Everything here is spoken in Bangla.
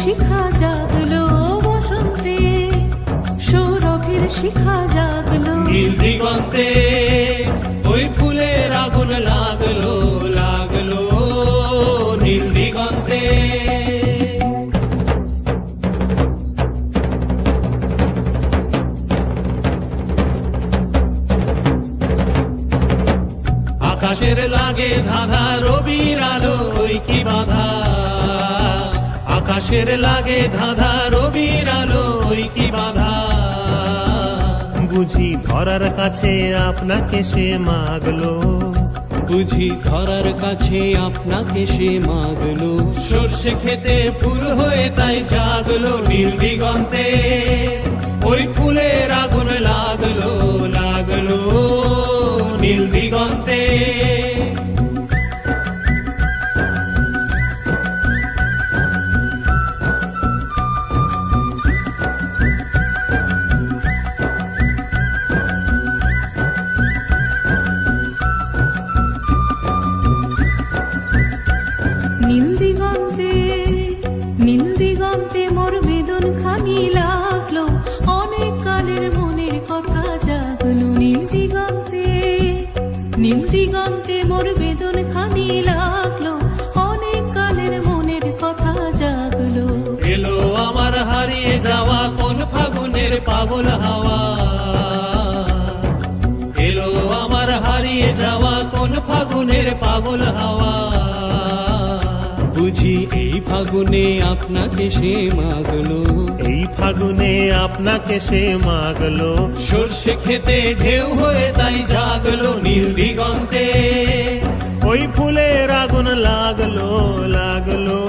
শিখা জাগলো বসন্তে, সৌরভের শিখা জাগলো নীল দিগন্তে ওই ফুলের আগুন লাগলো লাগলো নীল দিগন্তে। আকাশের লাগে ধাঁধা রবির আলো ওই কি বাধা, আকাশের লাগে ধাঁধা রবির আলো ওই কি বাধা। বুঝি ধরার কাছে আপনাকে সে মাগলো, বুঝি ধরার কাছে আপনাকে সে মাগলো। সর্ষে খেতে ফুল হয়ে তাই জাগলো নীল দিগন্তে ওই ফুলের আগুন লাগলো লাগলো নীল দিগন্তে। নীল দিগন্তে, নীল দিগন্তে মোর বেদন খানি লাগলো, অনেক কালের মনের কথা জাগলো নীল দিগন্তে, নীল দিগন্তে মোর বেদন খানি লাগলো, অনেক কালের মনের কথা জাগলো। এলো আমার হারিয়ে যাওয়া কোন ফাগুনের পাগল হাওয়া, এলো আমার হারিয়ে যাওয়া কোন ফাগুনের পাগল হাওয়া। বুঝি এই ফাগুনে আপনাকে সে মাগলো, এই ফাগুনে আপনাকে সে মাগলো। সর্ষে খেতে ঢেউ হয়ে তাই জাগলো নীল দিগন্তে ওই ফুলের আগুন লাগলো লাগলো